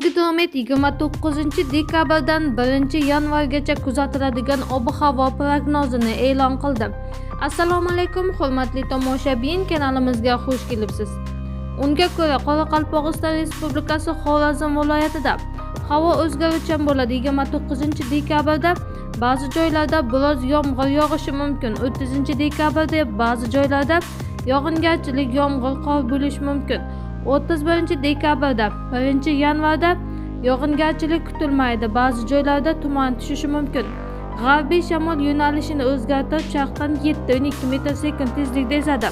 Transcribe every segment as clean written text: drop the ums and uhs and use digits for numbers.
O'zgidromet 29-dekabrdan 1-yanvargacha kuzatiladigan ob-havo prognozini e'lon qildi. Assalomu alaykum, hurmatli tomoshabin, kanalimizga xush kelibsiz. Unga ko'ra, Qoraqalpog'iston Respublikasi Xorazm viloyatida havo o'zgaruvchan bo'ladi. 29-dekabrda ba'zi joylarda biroz yomg'ir yog'ishi mumkin. 30-dekabrda ba'zi joylarda yog'ingarchilik, yomg'ir, qor bo'lishi mumkin. 31-dekabrda 1-yanvarda yog'ingarchilik kutilmaydi. Ba'zi joylarda tuman tushishi mumkin. G'arbiy shamol yo'nalishini o'zgartirib, sharqdan 7-12 metr/sekund tezlikda esadi.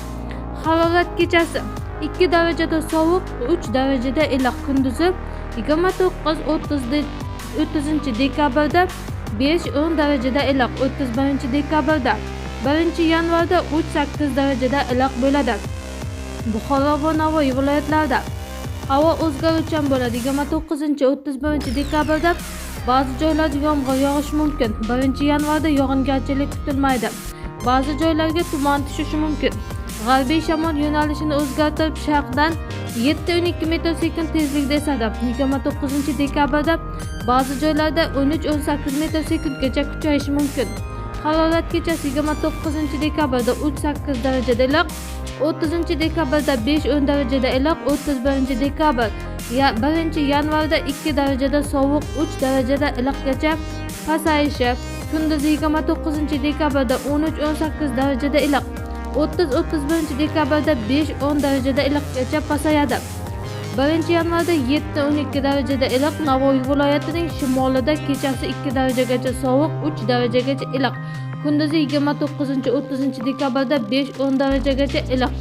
Harorat kechasi 2 darajada sovuq, 3 darajada iliq. Kunduzi 29-30-dekabrda 5-10 darajada iliq. 31-dekabrda 1-yanvarda 3-8 darajada iliq bo'ladi. Buxoro va Navoiy viloyatlarida havo o'zgaruvchan bo'ladi. 29-31-dekabrda ba'zi joylarda yomg'ir yog'ishi mumkin. 1-yanvarda yog'ingarchilik kutilmaydi. Ba'zi joylarga tuman tushishi mumkin. G'arbiy shamol yo'nalishini o'zgartirib, sharqdan 7-12 metr/sekund tezlikda esadi. 29-dekabrda ba'zi joylarda 13-18 metr/sekundgacha kuchayishi mumkin. Harorat kechasi 29-dekabrda 3-8 darajada iliq, 30-dekabrda 5-10 darajada iliq, 31-dekabr 1-yanvarda 2 darajada sovuq, 3 darajada iliqgacha pasayishi. Kunduzi 29-dekabrda 13-18 darajada iliq, 30-31-dekabrda 5-10 darajada iliqgacha pasayadi. 1-yanvarda 7-12 darajada iliq. Navoiy viloyatining shimolida kechasi 2 darajagacha sovuq, 3 darajagacha iliq. Kunduzi 29-30-dekabrda 5-10 darajagacha iliq.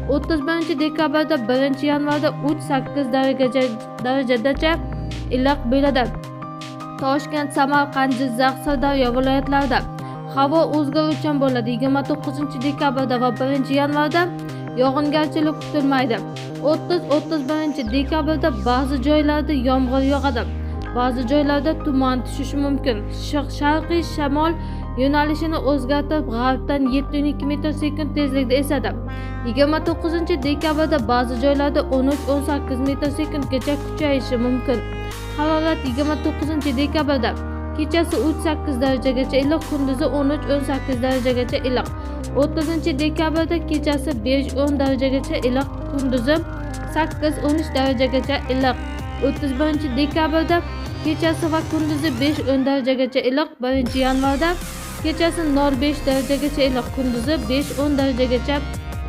31-dekabrda 1-yanvarda 3-8 darajagacha iliq bo'ladi. Toshkent, Samarqand, Jizzax, Sirdaryo viloyatlarida havo o'zgaruvchan bo'ladi. 29-dekabrda va 1-yanvarda yog'ingarchilik kutilmaydi. 30-31-dekabrda ba'zi joylarda yomg'ir yog'adi. Ba'zi joylarda tuman tushishi mumkin. Sharqiy shamol yo'nalishini o'zgartirib, g'arbdan 7-12 metr/sekund tezlikda esadi. 29-dekabrda ba'zi joylarda 13-18 metr/sekundgacha kuchayishi mumkin. Harorat 29-dekabrda kechasi 3-8 darajagacha iliq, kunduzi 13-18 darajagacha iliq. 30-dekabrda kechasi 5-10 darajagacha iliq, kunduzi 8-13 darajagacha iliq. 31-dekabrda kechasi va kunduzi 5-10 darajagacha iliq. 1-yanvarda kechasi 0-5 darajagacha iliq, kunduzi 5-10 darajagacha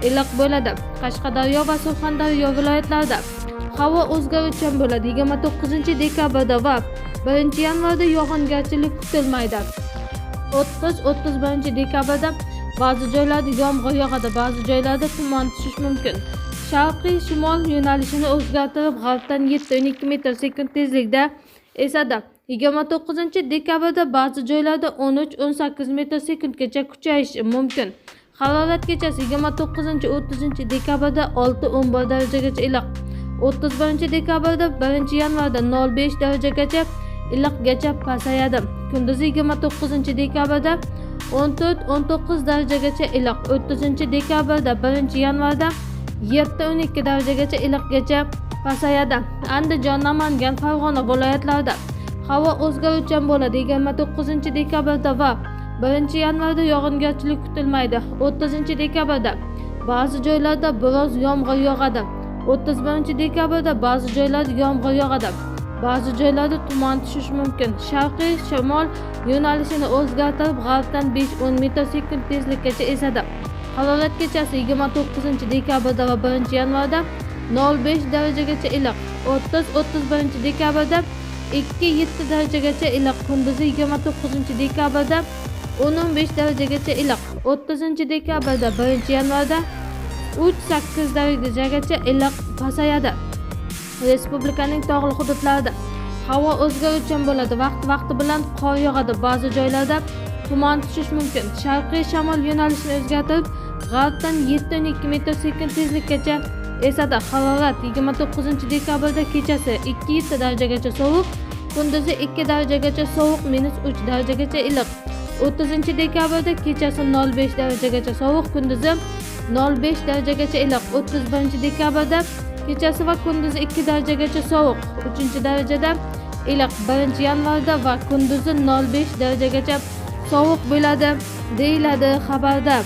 iliq bo'ladi. Qashqadaryo va Surxondaryo viloyatlarida havo o'zgaruvchan bo'ladi. 29-dekabrda va 1-yanvarda yog'ingarchilik kutilmaydi. 30-31-dekabrda ba'zi joylarda yomg'ir yog'adi. Ba'zi joylarda tuman tushishi mumkin. Sharqiy shimol yo'nalishini o'zgartirib, g'arbdan 7-12 metr/sekund tezlikda esadi. 29-dekabrda ba'zi joylarda 13-18 metr/sekundgacha kuchayishi mumkin. Harorat kechasi 29-30-dekabrda 6-11 darajagacha iliq. 31-dekabrda 1-yanvarda 0-5 darajagacha iliqgacha pasayadi. Kunduzi 29-dekabrda 14-19 darajagacha iliq. 30-dekabrda 1-yanvarda 7-12 darajagacha iliqgacha pasayadi. Andijon, Namangan, Farg'ona viloyatlarida havo o'zgaruvchan bo'ladi. 29-dekabrda va 1-yanvarda yog'ingarchilik kutilmaydi. 30-dekabrda ba'zi joylarda biroz yomg'ir yog'adi. 31-dekabrda ba'zi joylarda yomg'ir yog'adi. Ba'zi joylarda tuman tushishi mumkin. Sharqiy shamol yo'nalishini o'zgartirib, g'arbdan 5-10 metr/sekund tezlikgacha esadi. Harorat kechasi 29-dekabrda va 1-yanvarda 0-5 darajagacha iliq. 30-31-dekabrda 2-7 darajagacha iliq. Kunduzi 29-dekabrda 10-15 darajagacha iliq. 30-dekabrda 1-yanvarda 3-8 darajagacha iliq pasayadi. Respublikaning tog'li hududlarida havo o'zgaruvchan bo'ladi. Vaqti bilan qor yog'adi. Ba'zi joylarda tuman tushishi mumkin. Sharqiy shamol yo'nalishini o'zgartirib, g'arbdan 7-12 metr/sekund tezlikgacha esadi. Harorat 29-dekabrda kechasi 2-7 darajagacha sovuq, kunduzi 2 darajagacha sovuq, -3 darajagacha iliq. 30-dekabrda kechasi 0-5 darajagacha sovuq, kunduzi 0-5 darajagacha iliq. 31-dekabrda Kechasi va kunduzi 2 darajagacha sovuq, 3-darajada iliq. 1-yanvarda va kunduzi 0,5 darajagacha sovuq bo'ladi deyiladi xabarda.